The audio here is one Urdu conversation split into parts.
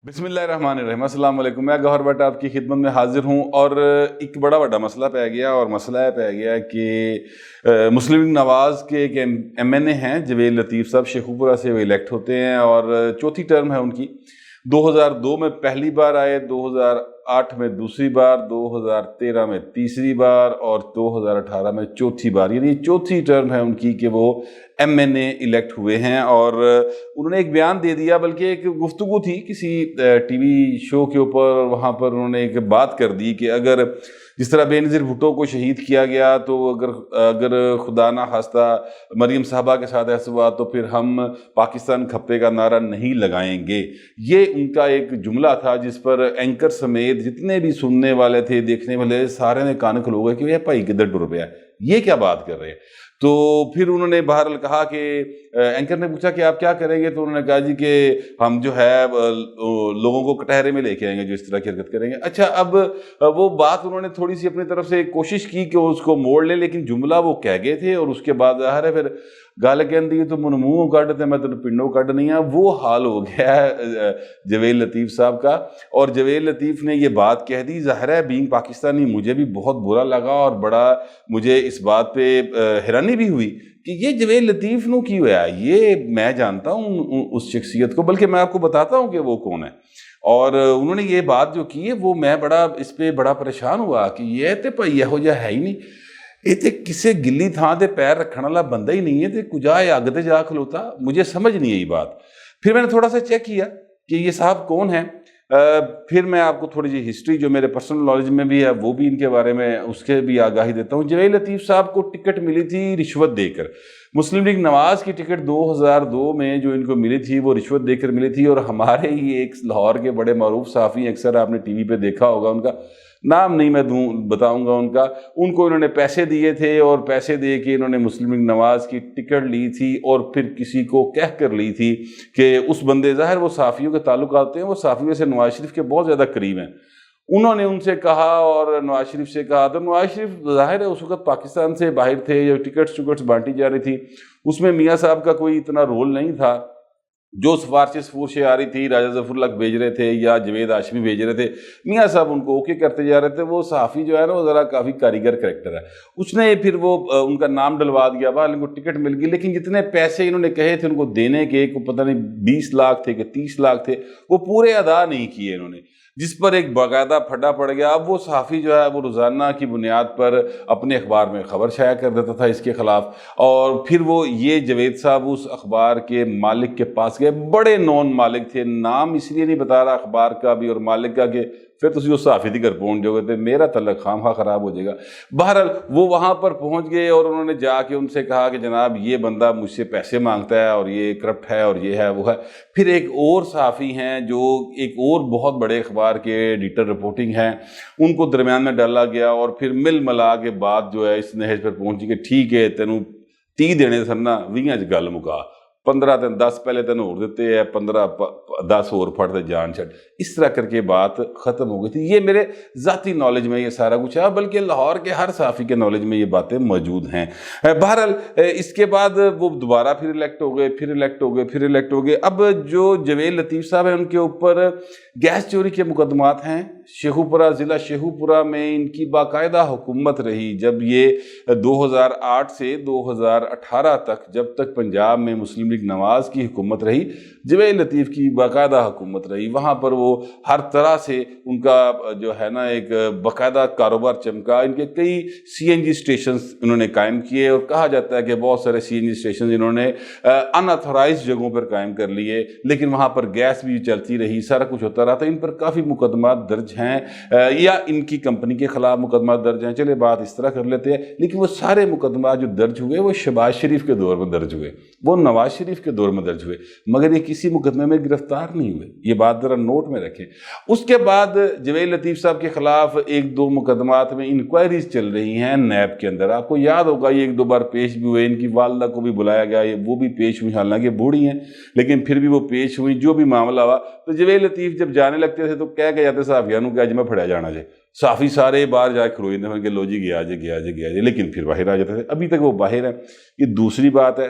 بسم اللہ الرحمن الرحیم السلام علیکم. میں گوہر بٹ آپ کی خدمت میں حاضر ہوں اور ایک بڑا مسئلہ پہ گیا اور مسئلہ پہ گیا کہ مسلم لیگ نواز کے ایک ایم این اے ہیں جویل لطیف صاحب، شیخو پورہ سے وہ الیکٹ ہوتے ہیں اور چوتھی ٹرم ہے ان کی. 2002 میں پہلی بار آئے، 2008 میں دوسری بار، 2013 میں تیسری بار اور 2018 میں چوتھی بار، یعنی چوتھی ٹرم ہے ان کی کہ وہ ایم این اے الیکٹ ہوئے ہیں. اور انہوں نے ایک بیان دے دیا، بلکہ ایک گفتگو تھی کسی ٹی وی شو کے اوپر، وہاں پر انہوں نے ایک بات کر دی کہ اگر جس طرح بے نظیر بھٹو کو شہید کیا گیا تو اگر خدا نہ خواستہ مریم صاحبہ کے ساتھ ایسا ہوا تو پھر ہم پاکستان کھپے کا نعرہ نہیں لگائیں گے. یہ ان کا ایک جملہ تھا جس پر اینکر سمیت جتنے بھی سننے والے تھے، دیکھنے والے، سارے نے کان کھلو گئے کہ یہ بھائی کدھر ڈر پیا، یہ کیا بات کر رہے ہیں. تو پھر انہوں نے بہرحال کہا کہ اینکر نے پوچھا کہ آپ کیا کریں گے، تو انہوں نے کہا جی کہ ہم جو ہے لوگوں کو کٹہرے میں لے کے آئیں گے جو اس طرح کی حرکت کریں گے. اچھا، اب وہ بات انہوں نے تھوڑی سی اپنی طرف سے کوشش کی کہ اس کو موڑ لے، لیکن جملہ وہ کہہ گئے تھے اور اس کے بعد ظاہر ہے پھر گل کہندی تو من منہ کڈ تے میں تینوں پنڈوں کڈ نہیں ہاں، وہ حال ہو گیا ہے جویل لطیف صاحب کا. اور جویل لطیف نے یہ بات کہہ دی. ظاہر ہے بینگ پاکستانی مجھے بھی بہت برا لگا اور بڑا مجھے اس بات پہ حیرانی بھی ہوئی کہ یہ جویل لطیف نو کی ہوا ہے. یہ میں جانتا ہوں اس شخصیت کو، بلکہ میں آپ کو بتاتا ہوں کہ وہ کون ہے. اور انہوں نے یہ بات جو کی ہے وہ میں اس پہ بڑا پریشان ہوا کہ یہ تے بھائی یہو جہا ہے ہی نہیں، یہ تے کسے گلی تھان تے پیر رکھنے والا بندہ ہی نہیں ہے، تے کجا اگ تے جا کھلوتا. مجھے سمجھ نہیں آئی بات. پھر میں نے تھوڑا سا چیک کیا کہ یہ صاحب کون ہیں. پھر میں آپ کو تھوڑی جی ہسٹری جو میرے پرسنل نالج میں بھی ہے وہ بھی ان کے بارے میں اس کے بھی آگاہی دیتا ہوں. جویل لطیف صاحب کو ٹکٹ ملی تھی رشوت دے کر. مسلم لیگ نواز کی ٹکٹ 2002 میں جو ان کو ملی تھی وہ رشوت دے کر ملی تھی. اور ہمارے ہی ایک لاہور کے بڑے معروف صحافی، اکثر آپ نے ٹی وی پہ دیکھا ہوگا، ان کا نام نہیں میں بتاؤں گا ان کا، ان کو انہوں نے پیسے دیے تھے اور پیسے دے کے انہوں نے مسلم لیگ نواز کی ٹکٹ لی تھی اور پھر کسی کو کہہ کر لی تھی کہ اس بندے، ظاہر وہ صحافیوں کے تعلقات ہیں، وہ صحافیوں سے نواز شریف کے بہت زیادہ قریب ہیں. انہوں نے ان سے کہا اور نواز شریف سے کہا، تو نواز شریف ظاہر ہے اس وقت پاکستان سے باہر تھے، جو ٹکٹس بانٹی جا رہی تھی اس میں میاں صاحب کا کوئی اتنا رول نہیں تھا. جو سفارشیں آ رہی تھی، راجہ ظفر الحق بھیج رہے تھے یا جوید ہاشمی بھیج رہے تھے، میاں صاحب ان کو اوکے کرتے جا رہے تھے. وہ صحافی جو ہے نا وہ ذرا کافی کاریگر کریکٹر ہے. اس نے پھر وہ ان کا نام ڈلوا دیا، بعد ان کو ٹکٹ مل گئی. لیکن جتنے پیسے انہوں نے کہے تھے ان کو دینے کے، پتہ نہیں 20 لاکھ تھے کہ 30 لاکھ تھے، وہ پورے ادا نہیں کیے انہوں نے، جس پر ایک باقاعدہ پھڈا پڑ گیا. اب وہ صحافی جو ہے وہ روزانہ کی بنیاد پر اپنے اخبار میں خبر شائع کر دیتا تھا اس کے خلاف. اور پھر وہ یہ جوید صاحب اس اخبار کے مالک کے پاس گئے، بڑے نون مالک تھے، نام اس لیے نہیں بتا رہا اخبار کا بھی اور مالک کا کہ پھر تسی اس صحافی دی گھر پہنچ جاؤ گے تو میرا تعلق خواہ خراب ہو جائے گا. بہرحال وہ وہاں پر پہنچ گئے اور انہوں نے جا کے ان سے کہا کہ جناب یہ بندہ مجھ سے پیسے مانگتا ہے اور یہ کرپٹ ہے اور یہ ہے وہ ہے. پھر ایک اور صحافی ہیں جو ایک اور بہت بڑے اخبار کے ایڈیٹر رپورٹنگ ہیں، ان کو درمیان میں ڈالا گیا اور پھر مل ملا کے بات جو ہے اس نہج پر پہنچی کہ ٹھیک ہے تینوں 30 دینے سن نا 20 گل مکا، 15 تین 10 پہلے تین اور دیتے ہیں، 15 10 اور پھڑتے جان چھٹ. اس طرح کر کے بات ختم ہو گئی تھی. یہ میرے ذاتی نالج میں یہ سارا کچھ ہے، بلکہ لاہور کے ہر صحافی کے نالج میں یہ باتیں موجود ہیں. بہرحال اس کے بعد وہ دوبارہ پھر الیکٹ ہو گئے، پھر الیکٹ ہو گئے، پھر الیکٹ ہو گئے. اب جو جویل لطیف صاحب ہیں ان کے اوپر گیس چوری کے مقدمات ہیں. شیخو پورہ، ضلع شیخو پورہ میں ان کی باقاعدہ حکومت رہی. جب یہ 2008 سے 2018 تک، جب تک پنجاب میں مسلم لیگ نواز کی حکومت رہی، جویل لطیف کی باقاعدہ حکومت رہی. وہاں پر وہ ہر طرح سے ان کا جو ہے نا ایک باقاعدہ کاروبار چمکا. ان کے کئی سی این جی اسٹیشنز انہوں نے قائم کیے اور کہا جاتا ہے کہ بہت سارے سی این جی اسٹیشنز انہوں نے ان اتھورائزڈ جگہوں پر قائم کر لیے، لیکن وہاں پر گیس بھی چلتی رہی، سارا کچھ ہوتا رہا. تو ان پر کافی مقدمات درج ہیں یا ان کی کمپنی کے خلاف مقدمات درج ہیں. چلے بات اس طرح کر لیتے ہیں. لیکن وہ سارے مقدمات جو درج ہوئے وہ شہباز شریف کے دور میں درج ہوئے، وہ نواز شریف کے دور میں درج ہوئے، مگر یہ کسی مقدمے میں گرفتار نہیں ہوئے. یہ بات ذرا نوٹ میں رکھیں. اس کے بعد جویل لطیف صاحب کے خلاف 1-2 مقدمات میں انکوائریز چل رہی ہیں نیب کے اندر. آپ کو یاد ہوگا یہ 1-2 بار پیش بھی ہوئے. ان کی والدہ کو بھی بلایا گیا، وہ بھی پیش ہوئی، حالانکہ بوڑھی ہیں لیکن پھر بھی وہ پیش ہوئی. جو بھی معاملہ ہوا تو جویل لطیف جب جانے لگتے تھے تو کہہ کے جاتے صحافیانوں کہ اج میں پھڑیا جانا جائے. صحافی سارے باہر جا کے کھلوئے تھے کہ لو جی گیا جی، لیکن پھر باہر آ جاتے تھے. ابھی تک وہ باہر ہیں. یہ دوسری بات ہے.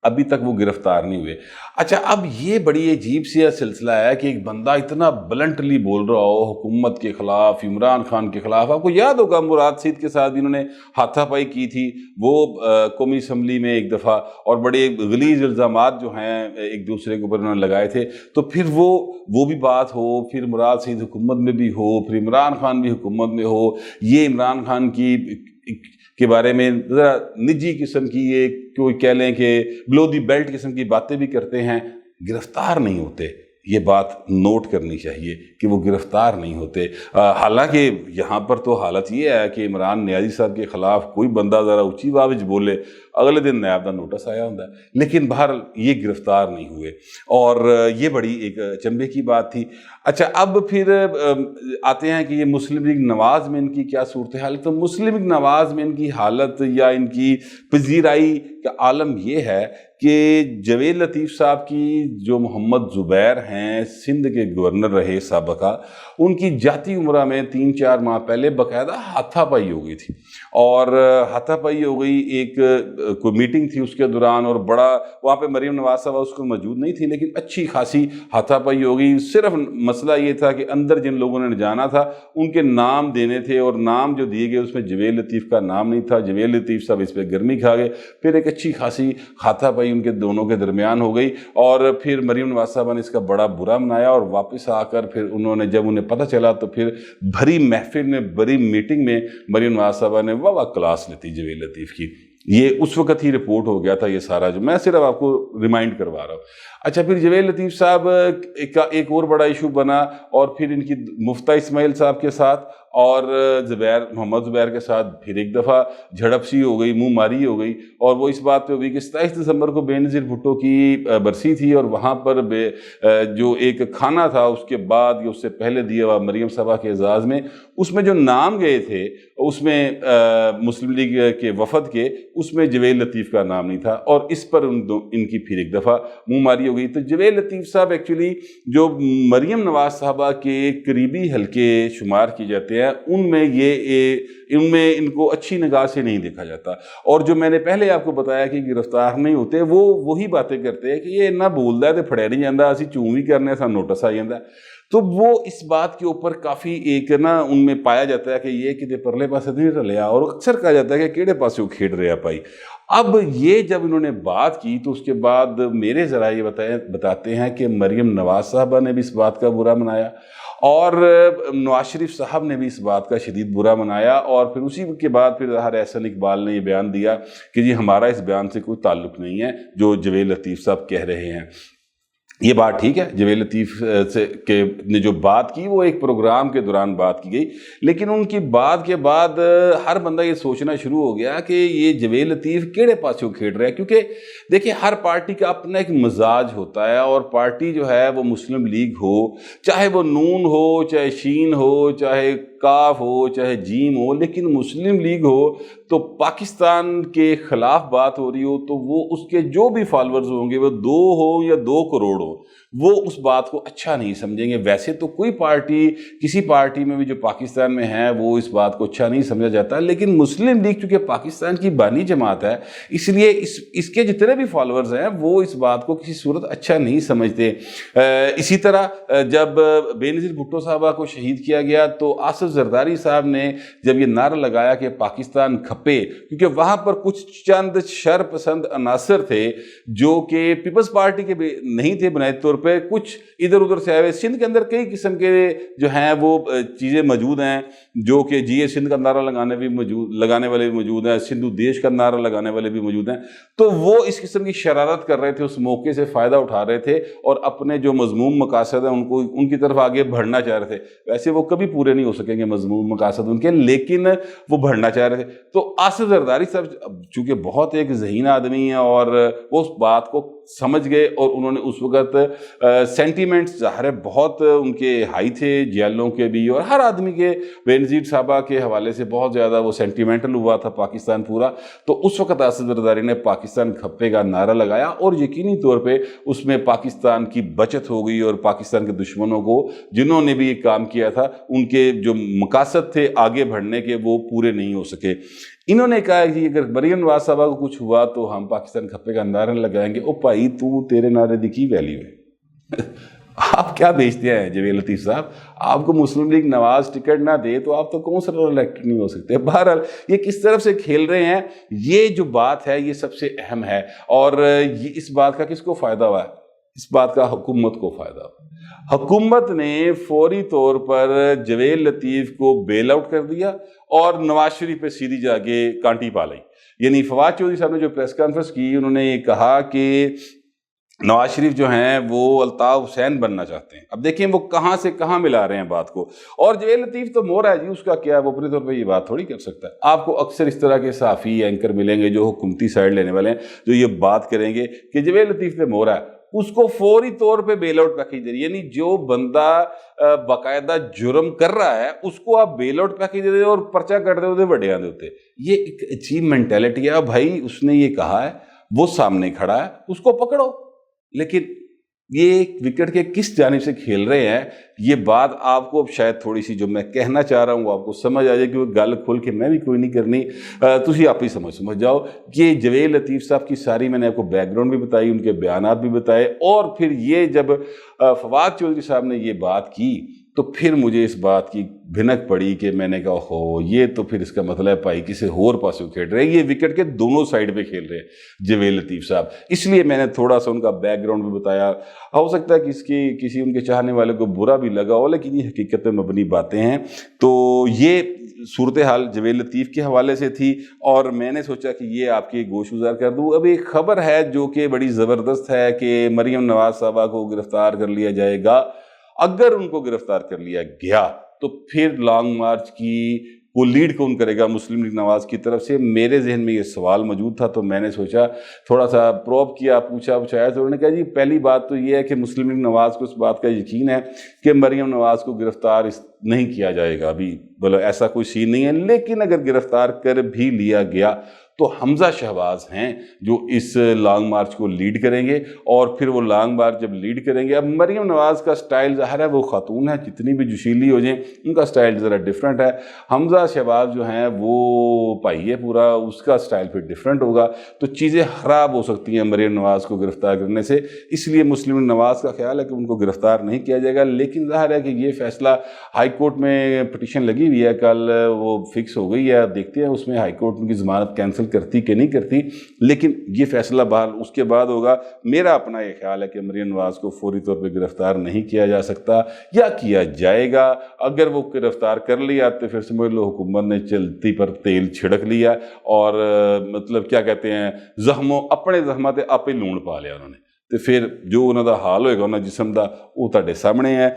ابھی تک وہ گرفتار نہیں ہوئے۔ اچھا، اب یہ بڑی عجیب سی سلسلہ ہے کہ ایک بندہ اتنا بلنٹلی بول رہا ہو حکومت کے خلاف، عمران خان کے خلاف۔ آپ کو یاد ہوگا مراد سعید کے ساتھ بھی انہوں نے ہاتھا پائی کی تھی، وہ قومی اسمبلی میں ایک دفعہ، اور بڑے غلیظ الزامات جو ہیں ایک دوسرے کے اوپر انہوں نے لگائے تھے۔ تو پھر وہ بھی بات ہو، پھر مراد سعید حکومت میں بھی ہو، پھر عمران خان بھی حکومت میں ہو، یہ عمران خان کے بارے میں ذرا نجی قسم کی، یہ کوئی کہہ لیں کہ بلو دی بیلٹ قسم کی باتیں بھی کرتے ہیں، گرفتار نہیں ہوتے۔ یہ بات نوٹ کرنی چاہیے کہ وہ گرفتار نہیں ہوتے۔ حالانکہ یہاں پر تو حالت یہ ہے کہ عمران نیازی صاحب کے خلاف کوئی بندہ ذرا اونچی آواز بولے، اگلے دن نائب دا نوٹس آیا ہوتا ہے، لیکن بہرحال یہ گرفتار نہیں ہوئے، اور یہ بڑی ایک چنبے کی بات تھی۔ اچھا، اب پھر آتے ہیں کہ یہ مسلم لیگ نواز میں ان کی کیا صورتحال ہے۔ تو مسلم لیگ نواز میں ان کی حالت یا ان کی پذیرائی کا عالم یہ ہے کہ جوید لطیف صاحب کی جو محمد زبیر ہیں، سندھ کے گورنر رہے سابقہ، ان کی جاتی عمرہ میں 3-4 ماہ پہلے باقاعدہ ہاتھا پائی ہو گئی تھی، اور ہاتھا پائی ہو گئی، ایک کوئی میٹنگ تھی اس کے دوران، اور بڑا وہاں پہ مریم نواز صاحبہ اس کو موجود نہیں تھی، لیکن اچھی خاصی ہاتھا پائی ہو گئی۔ صرف مسئلہ یہ تھا کہ اندر جن لوگوں نے جانا تھا ان کے نام دینے تھے، اور نام جو دیے گئے اس میں جوید لطیف کا نام نہیں تھا۔ جوید لطیف صاحب اس پہ گرمی کھا گئے، پھر ایک اچھی خاصی ہاتھا پائی ان کے دونوں کے درمیان ہو گئی، اور پھر مریم نواز صاحبہ نے اس کا بڑا برا منایا، اور واپس آ کر پھر انہوں نے جب انہیں پتہ چلا تو پھر بھری محفل میں، بڑی میٹنگ میں مریم نواز صاحبہ نے واہ کلاس لیتی جوید لطیف کی۔ یہ اس وقت ہی رپورٹ ہو گیا تھا یہ سارا، جو میں صرف آپ کو ریمائنڈ کروا رہا ہوں۔ اچھا، پھر جوید لطیف صاحب کا ایک اور بڑا ایشو بنا، اور پھر ان کی مفتہ اسماعیل صاحب کے ساتھ اور محمد زبیر کے ساتھ پھر ایک دفعہ جھڑپ سی ہو گئی، منہ ماری ہو گئی، اور وہ اس بات پہ ہوئی کہ 27 دسمبر کو بے نظیر بھٹو کی برسی تھی، اور وہاں پر جو ایک کھانا تھا اس کے بعد یا اس سے پہلے دیا ہوا مریم صاحبہ کے اعزاز میں، اس میں جو نام گئے تھے اس میں مسلم لیگ کے وفد کے، اس میں جوید لطیف کا نام نہیں تھا، اور اس پر ان کی پھر ایک دفعہ منہ ماری ہو گئی۔ تو جوید لطیف صاحب ایکچولی جو مریم نواز صاحبہ کے قریبی حلقے شمار کی جاتے ہیں، ان میں ان کو اچھی نگاہ سے نہیں دیکھا جاتا، اور جو میں نے پہلے آپ کو بتایا کہ گرفتار نہیں ہوتے، وہ وہی باتیں کرتے ہیں کہ یہ نہ بولتا ہے تو پھڑیا نہیں جاتا، اسی چوں بھی کرنے سا نوٹس آ جاتا ہے۔ تو وہ اس بات کے اوپر کافی ایک نا ان میں پایا جاتا ہے کہ یہ کتے پرلے پاسے نہیں رلیا، اور اکثر کہا جاتا ہے کہ کیڑے پاسے وہ کھیڑ رہے پائی۔ اب یہ جب انہوں نے بات کی تو اس کے بعد میرے ذرائع بتاتے ہیں کہ مریم نواز صاحبہ نے بھی اس بات کا برا منایا، اور نواز شریف صاحب نے بھی اس بات کا شدید برا منایا، اور پھر اسی کے بعد پھر ظاہر احسن اقبال نے یہ بیان دیا کہ جی ہمارا اس بیان سے کوئی تعلق نہیں ہے جو جوید لطیف صاحب کہہ رہے ہیں۔ یہ بات ٹھیک ہے، جوید لطیف نے جو بات کی وہ ایک پروگرام کے دوران بات کی گئی، لیکن ان کی بات کے بعد ہر بندہ یہ سوچنا شروع ہو گیا کہ یہ جوید لطیف کیڑے پاسوں کھیڑ رہا ہے، کیونکہ دیکھیں ہر پارٹی کا اپنا ایک مزاج ہوتا ہے، اور پارٹی جو ہے وہ مسلم لیگ ہو، چاہے وہ نون ہو، چاہے شین ہو، چاہے کاف ہو، چاہے جیم ہو، لیکن مسلم لیگ ہو تو پاکستان کے خلاف بات ہو رہی ہو تو وہ اس کے جو بھی فالورز ہوں گے، وہ 2 ہو یا 2 کروڑ ہو، وہ اس بات کو اچھا نہیں سمجھیں گے۔ ویسے تو کوئی پارٹی، کسی پارٹی میں بھی جو پاکستان میں ہے وہ اس بات کو اچھا نہیں سمجھا جاتا، لیکن مسلم لیگ چونکہ پاکستان کی بانی جماعت ہے، اس لیے اس کے جتنے بھی فالورز ہیں وہ اس بات کو کسی صورت اچھا نہیں سمجھتے۔ اسی طرح جب بے نظیر بھٹو صاحبہ کو شہید کیا گیا تو آصف زرداری صاحب نے جب یہ نعرہ لگایا کہ پاکستان کھپے، کیونکہ وہاں پر کچھ چند شر پسند عناصر تھے جو کہ پیپلز پارٹی کے نہیں تھے بنیادی طور پہ، کچھ ادھر ادھر سے آئے ہوئے۔ سندھ کے اندر کئی قسم کے جو ہیں وہ چیزیں موجود ہیں جو کہ جی اے سندھ کا نعرہ لگانے والے بھی موجود ہیں، سندھو دیش کا نعرہ لگانے والے بھی موجود ہیں، تو وہ اس قسم کی شرارت کر رہے تھے، اس موقع سے فائدہ اٹھا رہے تھے، اور اپنے جو مضموم مقاصد ہیں ان کی طرف آگے بڑھنا چاہ رہے تھے۔ ویسے وہ کبھی پورے نہیں ہو سکیں گے مضموم مقاصد ان کے، لیکن وہ بڑھنا چاہ رہے تھے۔ تو آصف زرداری صاحب چونکہ بہت ایک ذہین آدمی ہیں، اور وہ اس بات کو سمجھ گئے، اور انہوں نے اس وقت سینٹیمنٹس ظاہر ہے بہت ان کے ہائی تھے، جیلوں کے بھی، اور ہر آدمی کے بے نظیر صاحبہ کے حوالے سے بہت زیادہ وہ سینٹیمنٹل ہوا تھا پاکستان پورا۔ تو اس وقت آصف زرداری نے پاکستان کھپے کا نعرہ لگایا، اور یقینی طور پہ اس میں پاکستان کی بچت ہو گئی، اور پاکستان کے دشمنوں کو جنہوں نے بھی یہ کام کیا تھا ان کے جو مقاصد تھے آگے بڑھنے کے وہ پورے نہیں ہو سکے۔ انہوں نے کہا کہ اگر مریم نواز صاحبہ کو کچھ ہوا تو ہم پاکستان کھپے کا نعرہ لگائیں گے۔ او بھائی تیرے نعرے دی کی ویلیو ہے؟ آپ کیا بیچتے ہیں جویل لطیف صاحب؟ آپ کو مسلم لیگ نواز ٹکٹ نہ دے تو آپ تو کونسلر الیکٹ نہیں ہو سکتے۔ بہرحال یہ کس طرف سے کھیل رہے ہیں، یہ جو بات ہے یہ سب سے اہم ہے، اور اس بات کا کس کو فائدہ ہوا ہے؟ اس بات کا حکومت کو فائدہ ہوا۔ حکومت نے فوری طور پر جویل لطیف کو بیل آؤٹ کر دیا اور نواز شریف پہ سیدھی جا کے کانٹی پا لی۔ یعنی فواد چودھری صاحب نے جو پریس کانفرنس کی، انہوں نے یہ کہا کہ نواز شریف جو ہیں وہ الطاف حسین بننا چاہتے ہیں۔ اب دیکھیں وہ کہاں سے کہاں ملا رہے ہیں بات کو، اور جویل لطیف تو مورا ہے جی، اس کا کیا، وہ اپنے طور پہ یہ بات تھوڑی کر سکتا ہے۔ آپ کو اکثر اس طرح کے صحافی اینکر ملیں گے جو حکومتی سائڈ لینے والے ہیں، جو یہ بات کریں گے کہ جویل لطیف تو مورا ہے، اس کو فوری طور پہ بیل آؤٹ پیکیج دے رہی ہے۔ یعنی جو بندہ باقاعدہ جرم کر رہا ہے اس کو آپ بیل آؤٹ پیکیج دے دے اور پرچہ کر دے وڈیاں دے ہوتے۔ یہ ایک عجیب مینٹیلٹی ہے۔ بھائی اس نے یہ کہا ہے، وہ سامنے کھڑا ہے، اس کو پکڑو۔ لیکن یہ وکٹ کے کس جانب سے کھیل رہے ہیں، یہ بات آپ کو اب شاید تھوڑی سی جو میں کہنا چاہ رہا ہوں وہ آپ کو سمجھ آ جائے کہ وہ گل کھل کے میں بھی کوئی نہیں کرنی، تسی آپ ہی سمجھ جاؤ کہ جویل لطیف صاحب کی ساری میں نے آپ کو بیک گراؤنڈ بھی بتائی، ان کے بیانات بھی بتائے، اور پھر یہ جب فواد چودھری صاحب نے یہ بات کی تو پھر مجھے اس بات کی بھنک پڑی کہ میں نے کہا ہو یہ تو پھر اس کا مطلب ہے پائی کسی اور پاسوں کھیل رہے ہیں، یہ وکٹ کے دونوں سائیڈ پہ کھیل رہے ہیں جویل لطیف صاحب۔ اس لیے میں نے تھوڑا سا ان کا بیک گراؤنڈ بھی بتایا۔ ہو سکتا ہے کہ کسی ان کے چاہنے والے کو برا بھی لگا ہو، لیکن یہ حقیقت پہ مبنی باتیں ہیں۔ تو یہ صورتحال جویل لطیف کے حوالے سے تھی، اور میں نے سوچا کہ یہ آپ کی گوش گزار کر دوں۔ اب ایک خبر ہے جو کہ بڑی زبردست ہے کہ مریم نواز صاحبہ کو گرفتار کر لیا جائے گا۔ اگر ان کو گرفتار کر لیا گیا تو پھر لانگ مارچ کو لیڈ کون کرے گا مسلم لیگ نواز کی طرف سے؟ میرے ذہن میں یہ سوال موجود تھا، تو میں نے سوچا تھوڑا سا پروب کیا، پوچھا بچھایا، تو انہوں نے کہا جی پہلی بات تو یہ ہے کہ مسلم لیگ نواز کو اس بات کا یقین ہے کہ مریم نواز کو گرفتار نہیں کیا جائے گا، ابھی بولو ایسا کوئی سین نہیں ہے، لیکن اگر گرفتار کر بھی لیا گیا تو حمزہ شہباز ہیں جو اس لانگ مارچ کو لیڈ کریں گے، اور پھر وہ لانگ مارچ جب لیڈ کریں گے، اب مریم نواز کا سٹائل ظاہر ہے وہ خاتون ہے، جتنی بھی جوشیلی ہو جائیں ان کا سٹائل ذرا ڈیفرنٹ ہے۔ حمزہ شہباز جو ہیں وہ بھائی ہے پورا، اس کا سٹائل پھر ڈیفرنٹ ہوگا، تو چیزیں خراب ہو سکتی ہیں مریم نواز کو گرفتار کرنے سے۔ اس لیے مسلم نواز کا خیال ہے کہ ان کو گرفتار نہیں کیا جائے گا، لیکن ظاہر ہے کہ یہ فیصلہ ہائی کورٹ میں پٹیشن لگی ہوئی ہے، کل وہ فکس ہو گئی ہے، دیکھتے ہیں اس میں ہائی کورٹ ان کی ضمانت کینسل کرتی کہ نہیں کرتی، لیکن یہ فیصلہ باہر اس کے بعد ہوگا۔ میرا اپنا یہ خیال ہے کہ مریم نواز کو فوری طور پہ گرفتار نہیں کیا جا سکتا، یا کیا جائے گا۔ اگر وہ گرفتار کر لیا تو پھر سمجھ لو حکومت نے چلتی پر تیل چھڑک لیا، اور مطلب کیا کہتے ہیں، اپنے زخماں تے آپ ہی لون پا لیا انہوں نے، تو پھر جو انہوں دا حال ہوئے گا انہوں جسم دا وہ تہاڈے سامنے ہے۔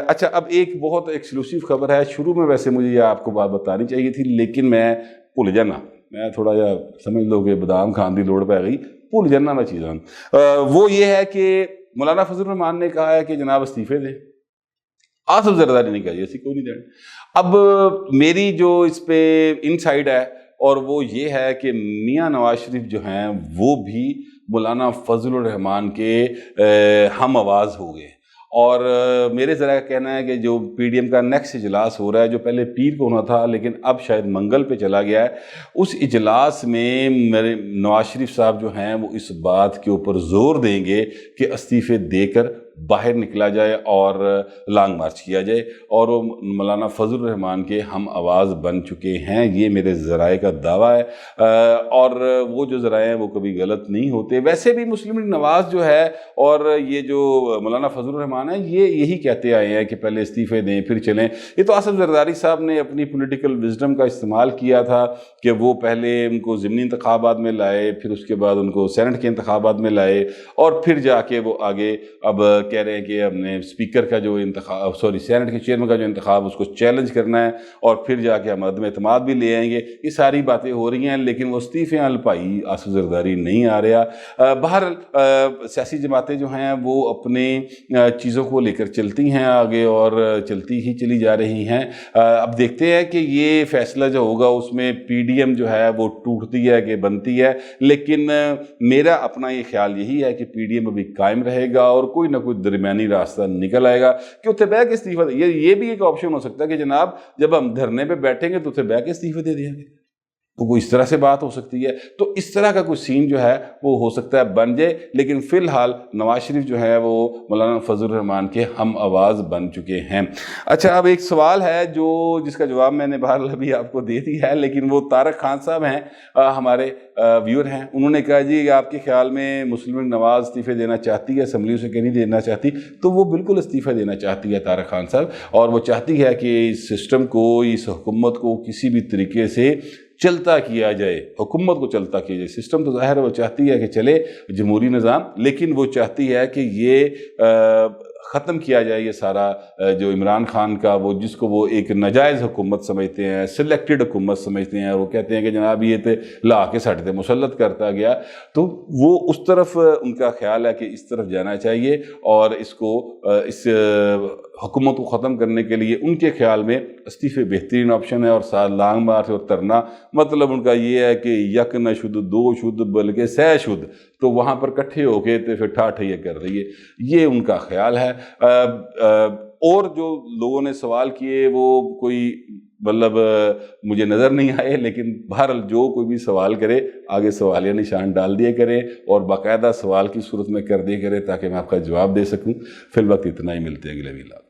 اچھا اب ایک بہت ایکسکلوسیو خبر ہے، شروع میں ویسے مجھے یہ آپ کو بات بتانی چاہیے تھی لیکن میں بھول جانا، میں تھوڑا جا سمجھ لو کہ بادام کھان دی لوڑ پہ گئی، بھول جانا میں چیزاں۔ وہ یہ ہے کہ مولانا فضل الرحمان نے کہا ہے کہ جناب استعفے دیں، آصف زرداری نے کہا جی اسی کوئی نہیں دینا۔ اب میری جو اس پہ انسائیڈ ہے اور وہ یہ ہے کہ میاں نواز شریف جو ہیں وہ بھی مولانا فضل الرحمان کے ہم آواز ہو گئے، اور میرے ذرا کہنا ہے کہ جو پی ڈی ایم کا نیکسٹ اجلاس ہو رہا ہے جو پہلے پیر کو ہونا تھا لیکن اب شاید منگل پہ چلا گیا ہے، اس اجلاس میں میرے نواز شریف صاحب جو ہیں وہ اس بات کے اوپر زور دیں گے کہ استعفے دے کر باہر نکلا جائے اور لانگ مارچ کیا جائے، اور وہ مولانا فضل الرحمان کے ہم آواز بن چکے ہیں، یہ میرے ذرائع کا دعویٰ ہے، اور وہ جو ذرائع ہیں وہ کبھی غلط نہیں ہوتے۔ ویسے بھی مسلم لیگ نواز جو ہے اور یہ جو مولانا فضل الرحمان ہیں یہ یہی کہتے آئے ہیں کہ پہلے استعفے دیں پھر چلیں۔ یہ تو آصف زرداری صاحب نے اپنی پولیٹیکل وزڈم کا استعمال کیا تھا کہ وہ پہلے ان کو ضمنی انتخابات میں لائے، پھر اس کے بعد ان کو سینٹ کے انتخابات میں لائے، اور پھر جا کے وہ آگے اب کہہ رہے ہیں کہ ہم نے اسپیکر کا جو انتخاب سینٹ کے چیئرمین کا جو انتخاب اس کو چیلنج کرنا ہے، اور پھر جا کے ہم عدم اعتماد بھی لے آئیں گے۔ یہ ساری باتیں ہو رہی ہیں لیکن وہ استعفے الپائی آصف زرداری نہیں آ رہا۔ بہرحال سیاسی جماعتیں جو ہیں وہ اپنے چیزوں کو لے کر چلتی ہیں آگے اور چلتی ہی چلی جا رہی ہیں۔ اب دیکھتے ہیں کہ یہ فیصلہ جو ہوگا اس میں پی ڈی ایم جو ہے وہ ٹوٹتی ہے کہ بنتی ہے، لیکن میرا اپنا یہ خیال یہی ہے کہ پی ڈی ایم ابھی قائم رہے گا اور کوئی نہ کوئی درمیانی راستہ نکل آئے گا کہ اتنے بہ کے استعفیٰ یہ بھی ایک آپشن ہو سکتا ہے کہ جناب جب ہم دھرنے پہ بیٹھیں گے تو اتنے بہ کے استعفے دے دیں گے، تو کوئی اس طرح سے بات ہو سکتی ہے. تو اس طرح کا کوئی سین جو ہے وہ ہو سکتا ہے بن جائے. لیکن فی الحال نواز شریف جو ہے وہ مولانا فضل الرحمان کے ہم آواز بن چکے ہیں. اچھا اب ایک سوال ہے جس کا جواب میں نے بہرحال ابھی آپ کو دے دیا ہے، لیکن وہ طارق خان صاحب ہیں، ہمارے ویور ہیں. انہوں نے کہا جی آپ کے خیال میں مسلم لیگ نواز استعفے دینا چاہتی ہے اسمبلی سے کہ نہیں دینا چاہتی؟ تو وہ بالکل استعفیٰ دینا چاہتی ہے طارق خان صاحب، اور وہ چاہتی ہے کہ اس سسٹم کو، اس حکومت کو کسی بھی طریقے سے چلتا کیا جائے، حکومت کو چلتا کیا جائے. سسٹم تو ظاہر ہے وہ چاہتی ہے کہ چلے جمہوری نظام، لیکن وہ چاہتی ہے کہ یہ ختم کیا جائے یہ سارا جو عمران خان کا جس کو وہ ایک ناجائز حکومت سمجھتے ہیں، سلیکٹڈ حکومت سمجھتے ہیں. وہ کہتے ہیں کہ جناب یہ تے لا کے ساٹھ تے مسلط کرتا گیا. تو وہ اس طرف ان کا خیال ہے کہ اس طرف جانا چاہیے، اور اس حکومت کو ختم کرنے کے لیے ان کے خیال میں استعفے بہترین آپشن ہے. اور ساتھ لانگ مارچ اور ترنا، مطلب ان کا یہ ہے کہ یک نہ شد دو شد بلکہ سہ شد، تو وہاں پر کٹھے ہو کے تو پھر ٹھاٹھ یہ کر رہی ہے. یہ ان کا خیال ہے. اور جو لوگوں نے سوال کیے وہ کوئی مطلب مجھے نظر نہیں آئے، لیکن بہرحال جو کوئی بھی سوال کرے آگے سوالیہ نشان ڈال دیا کرے اور باقاعدہ سوال کی صورت میں کر دیا کرے تاکہ میں آپ کا جواب دے سکوں. فی الوقت اتنا ہی، ملتے ہیں اگلے ویلاگ.